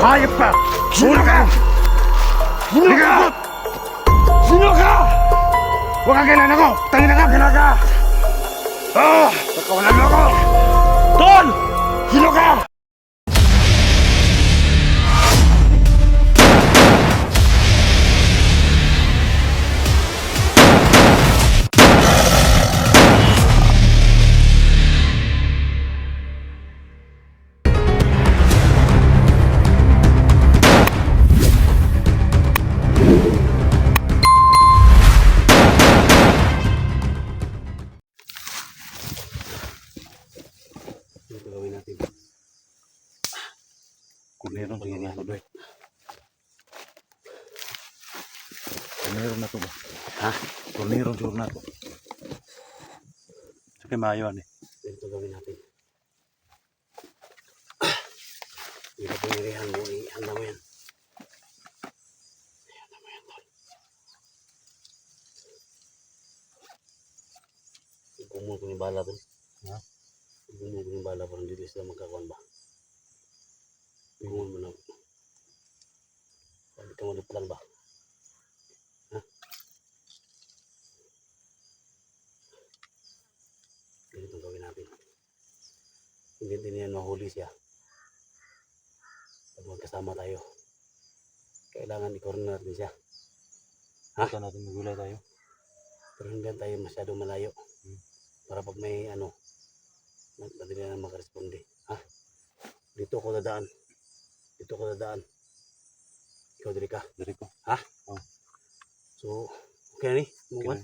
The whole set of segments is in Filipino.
Hayop ka! Sino ka? Sino ka? Sino ka? Huwag kang kailan ako! Tangin na ka! Kailan ka! Nakawalan mo ako! Tol! Sino ka? Meron rin yan, Albert. Meron na to ba? Ha? Meron siguro na to. Sige, maayon eh. Ito gawin natin. Hindi ka pumirihan mo. Ihanda mo yan. Ihanda mo yan, tol. Igumul ko yung bala, tol. Ha? Igumul ko yung bala parang hindi sila magkakuan ba? Igumul mo na. Hindi ka maliplan ba? Ha? Ganito gawin natin. Hindi din yan mahuli siya. Pag magkasama tayo, kailangan i-corner natin siya. Ha? Baka natin magulay tayo. Pero hindi tayo masyadong malayo. Para pag may ano, madali na makaresponde. Ha? Dito ako dadaan. Dito ako dadaan. Ikaw diri ka. Dari ko. Ha? Oh. So, okay na ni? Muwan?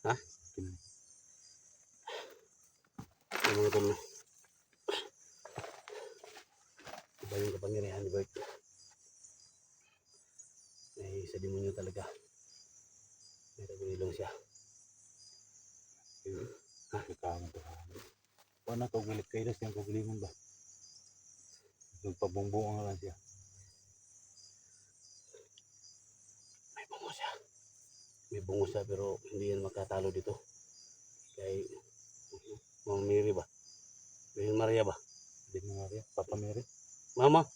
Ha? Okay na. Yung mga tol na. Iba yung kapangyarihan ni Bert. Ay, sa demonyo talaga. May tagulilong siya. Ha? Kakaman to. Wala na kagulit kayo na siyang kagulingan ba? Nagpabungbong nga lang siya. May bungo siya. May bungo siya pero hindi yan makatalo dito. Kay Mama Mary ba? Virgen Maria ba? Hindi mo nga rin. Papa Mary. Mama?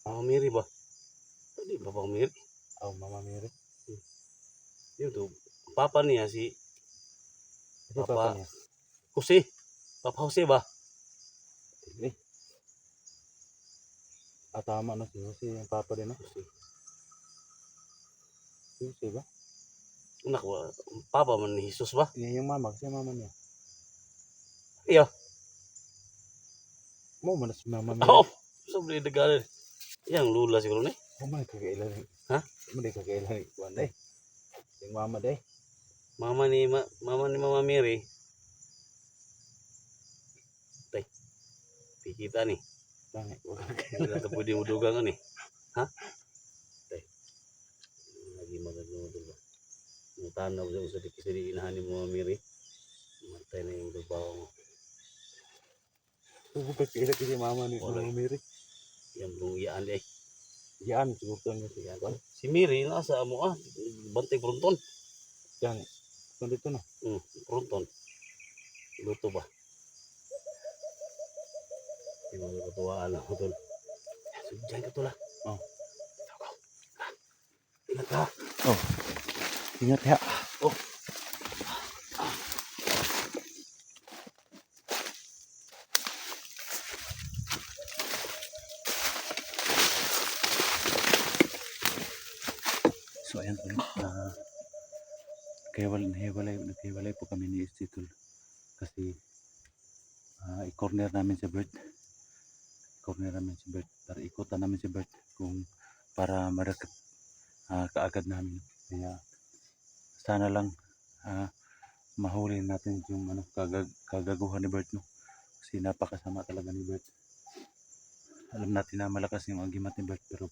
Mama Mary ba? Hindi ba Papa Mary? Oh, Mama Mary. Yun to. Papa niya si Ito Papa papa niya. Jose. Papa Jose ba? Hindi. Tama na siya. Si yung papa din na. Jose. Si ba? Anak ba? Papa man ni Jesus ba? Yan yung mama. Kasi yung mama niya. Iya. Mo man na si Mama Mary. Oh! Sobrang nagalan. Yang lula siguro ni. Oh, may kakailan eh. Ha? May kakailan eh. Kuwan day. Yung mama day. Mama ni Mama Mary. Tay. Pikita ni. Langit. Hindi na ito pwede mo dugangan eh. Ha? Tay. Lagi magagawin ba? Tanaw sa usa di kisiri inahan ni Mama Mary. Matay na yung trabaho mo. Huwag kakailan kasi mama ni Wala. Mama Mary. Yang belum iyaan eh. Yan, siguro niya siya. Yan. Si Mary nasa mo bantay fronton. Yan. Nandito na. Fronton. Luto ba? Di mo katuwaan ako tol. So, diyan ka tol ah. Oh. Ingat ka. Oh. Ingat ya. Oh. So ayan po. Naghiwalay po kami ni Istitol. Kasi i-corner namin si Bert. Para ikutan namin si Bert kung para marakat kaagad namin. Kaya sana lang mahuli natin yung kagaguhan ni Bert, no? Kasi napakasama talaga ni Bert. Alam natin na malakas yung agimat ni Bert, pero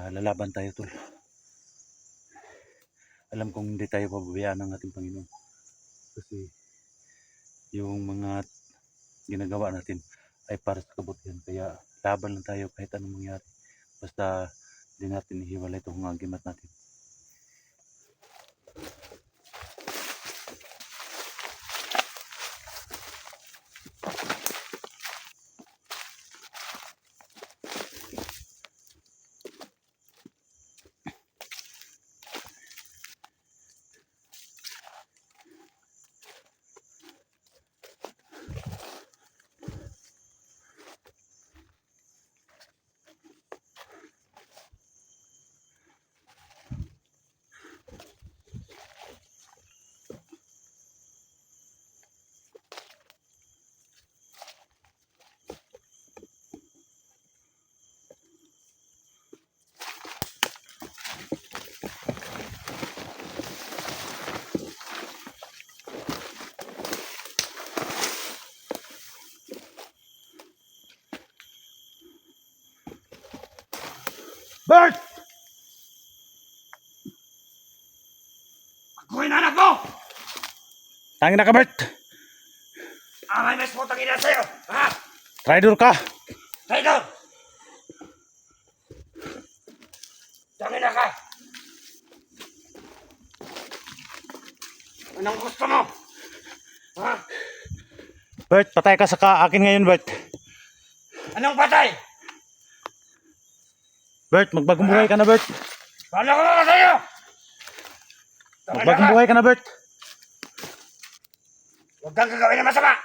lalaban tayo, tol. Alam kong hindi tayo pababayaan ng ating Panginoon. Kasi yung mga ginagawa natin ay para sa kabutihan. Kaya laban lang tayo kahit anong mangyari. Basta hindi natin ihiwalay itong agimat natin. Bert! Ako yung anak mo! Tangin na ka, Bert. May mes mo tangina sa'yo! Ha? Traitor ka. Traitor! Tangina ka! Anong gusto mo? Ha? Bert, patay ka sa akin ngayon, Bert. Anong patay? Bert, magbagong buhay ka na, Bert. Paano ko na sa'yo? Magbagong buhay ka na, Bert. Huwag kang gagawin na masama!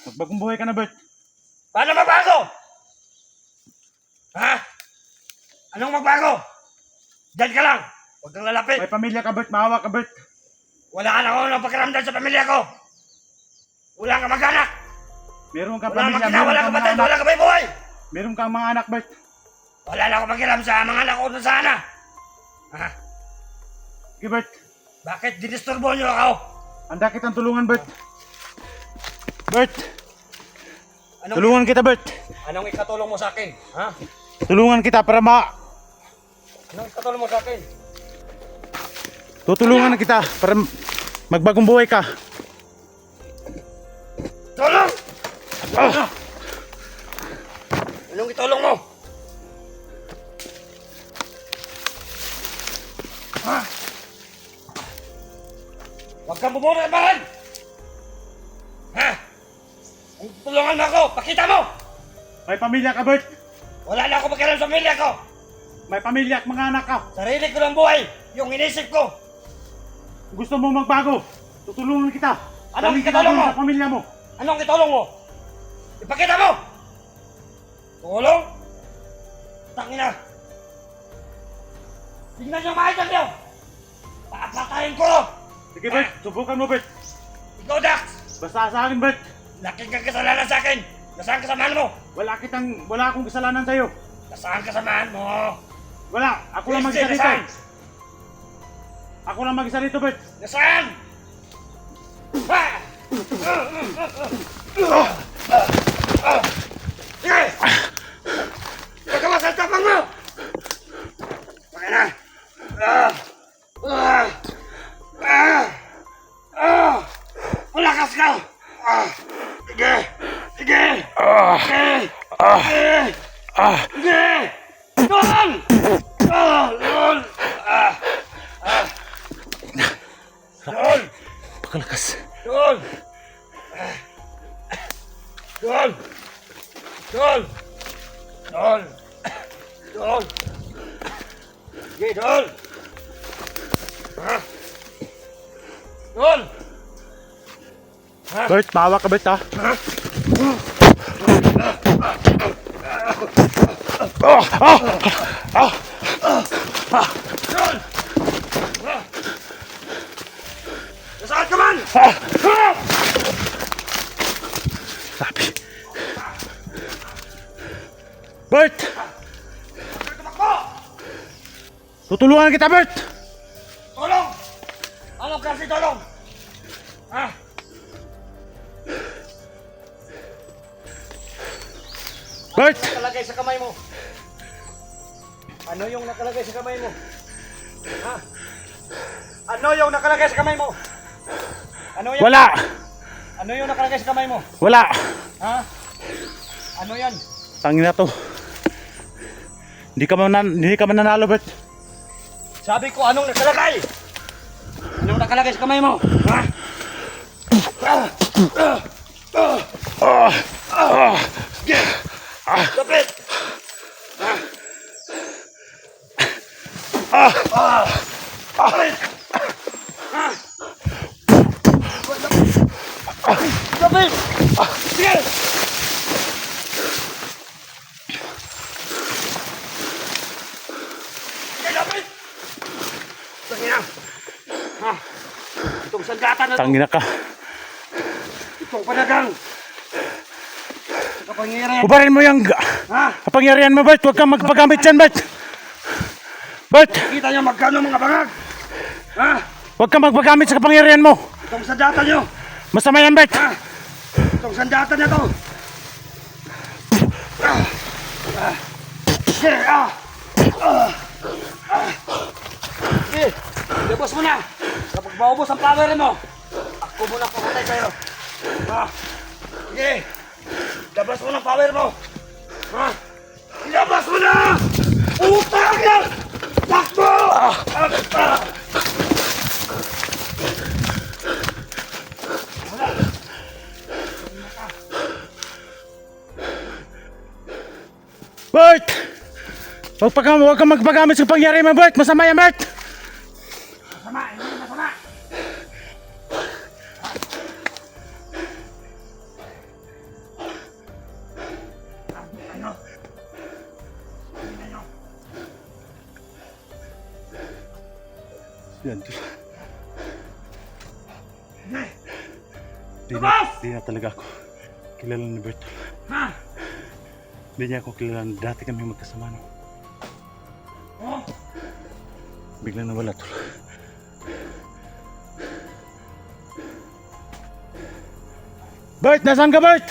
Magbagong buhay ka na, Bert. Paano magbago? Ha? Anong magbago? Diyan ka lang! Huwag kang lalapit! May pamilya ka, Bert. Maawa ka, Bert. Wala ka na ako ng pakiramdam sa pamilya ko! Wala kang mag-anak! Meron kang Wala pamilya, kang meron wala kang kang mga batid, anak. wala kang may buhay! Meron kang mga anak, Bert. Wala na akong pakiram sa mga anak ko doon sana! Ha? Sige, Bert. Bakit dinisturbo niyo ako? Handa kitang tulungan, Bert. Bert, Anong, tulungan kita, Bert. anong ikatulong mo sa akin? Ha? Tulungan kita para Anong ikatulong mo sa akin? tutulungan kita para magbagong buhay ka. Tulong! Anong itulong mo? Ha? Huwag kang bumura, Bahan! Ha? Ang tulungan mo ako, pakita mo! May pamilya ka, Bert. Wala na ako pakialam sa pamilya ko! May pamilya at mga anak ka. Sarili ko ng buhay, yung inisip ko! Gusto mo magbago, tutulungan kita. Anong Daling kita ikatulong doon mo? sa pamilya mo. Anong itulong mo? Ipakita mo! Tulong? Tangina! Tingnan niyo maayos niyo! Papatayin ko! Sige, Bert. Subukan mo, Bert. Ikaw, Dax! Basta sa akin, Bert. Laki kang kasalanan sa akin! Nasaan kasamahan mo? Wala akong kasalanan sa'yo. Nasaan kasamahan mo? Wala. Ako lang mag-isa dito. Nasaan? Ako lang mag-isa dito, Bert. Nasaan? Ha! Sige! Huwag ka masaltapang mo! Okay na! Malakas ka! Sige! Sige! Sige! Sige! Doon! Doon! Doon! Pakalakas. Doon! Doon! Doon! Doon! Doon! Sige, doon! Ha? Doon! Bert, maawa ka, Bert, ha? Doon! Nasaan ka man? Sabi. Bert! Tumakbo! Tutulungan kita, Bert! Tulong! Anong klase tulong? Ha? Bert! Nakalagay sa kamay mo? Ano yung nakalagay sa kamay mo? Ha? Ano yung nakalagay sa kamay mo? Ano yan? Wala! Ano yung nakalagay sa kamay mo? Wala! Ha? Ano yan? Tangin na to. Hindi ka mananalo, Bert. Sabi ko, anong nakalagay? Anong nakalagay sa kamay mo? Ha? Kapit! Kapit! Kapit! Sige! Kapit! Tangina! Ha? Itong sandata na to! Tangin na ka. Itong panagang! Kapangyarihan! Ubarin mo yung Ha? kapangyarihan mo, Bert. Huwag kang magpagamit dyan, Bert. Bert! Kita niyo magkano mga bangag? Ha? Huwag kang magpagamit sa kapangyarihan mo. Itong sandata niyo! Masama yan, Bert. Ha? Itong sandata na to! Sige, labas mo na. Kapag maubos ang power mo, ako muna pumatay sa'yo. Sige, labas mo ng power mo. Labas mo na! Utang na! Takbo! Bert! Huwag kang magpagamit sa pangyari mo, Bert! Masama yan, Bert! Masama, hindi masama. Yan, tol. Labas! Di na talaga ako kilala ni Bert. Ha? Hindi niya ako kilala. Dati kami magkasama, no? Oh? Biglang nawala, tol. Bert! Nasaan ka, Bert?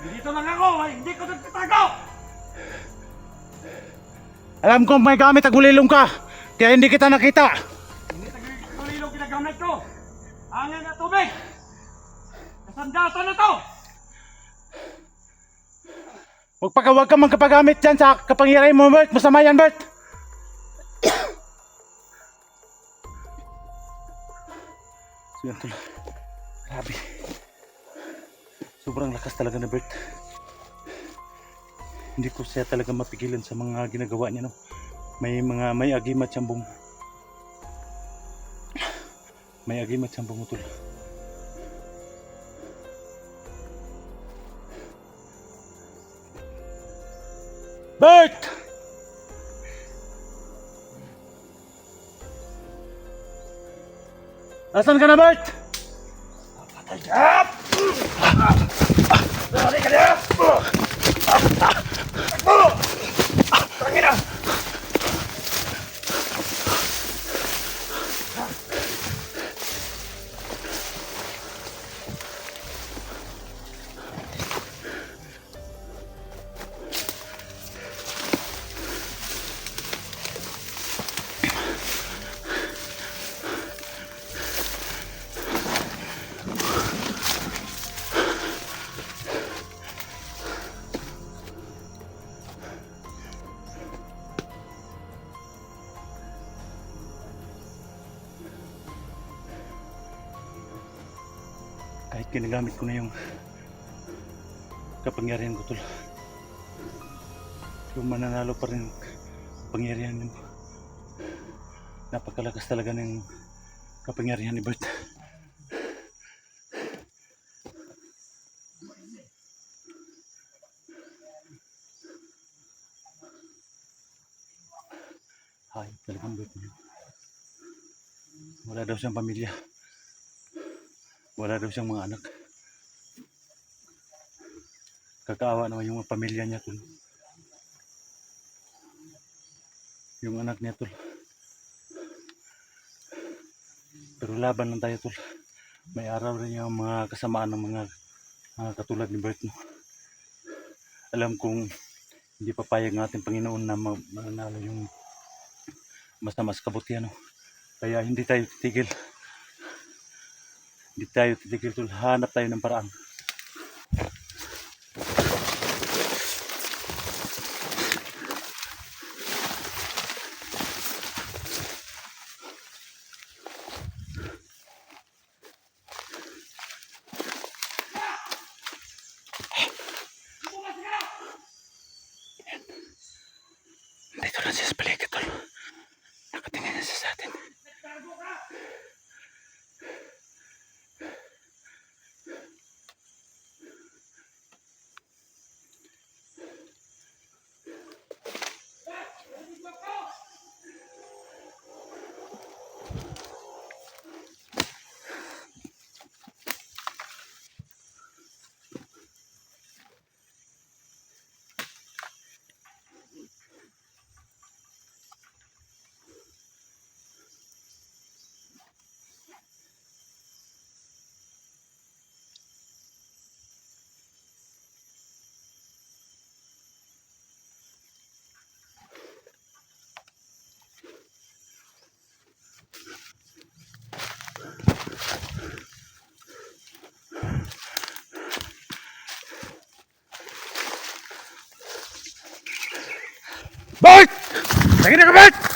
Dito lang ako, hindi ko nagtatago! Alam ko may gamit at gulilong ka. Kaya hindi kita nakita. Hindi tagulilong ginagamit ko. Hangin na tubig! Kasandata na to! Huwag ka magkapagamit dyan sa kapangyarihan mo, Bert. Masama yan, Bert. So yan, tol. Grabe. Sobrang lakas talaga na Bert. Hindi ko siya talaga mapigilan sa mga ginagawa niya, no. May agimat siyang bum. May agimat siyang bumutol. Bert! Nasaan ka na, Bert? Patay ka! Patay ka na! Takbo! Tangina! Kahit ginagamit ko na yung kapangyarihan ko, tol, yung mananalo pa rin kapangyarihan mo. Napakalakas talaga ng kapangyarihan ni Bert. Hayop talagang Bert niya. Wala daw siyang pamilya. Wala daw siyang mga anak. Kakaawa naman yung mga pamilya niya, tol. Yung anak niya, tol. Pero laban lang tayo, tol. May araw rin yung mga kasamaan ng mga katulad ni Bert, no? Alam kong hindi papayag ng ating Panginoon na manalo yung mas kabutihan, no? Kaya hindi tayo titigil. Hindi tayo titigil, tol. Hanap tayo ng paraan. Dito lang siya sa paligid, tol. Nakatingin na siya sa atin. Lagi na ka, Bert!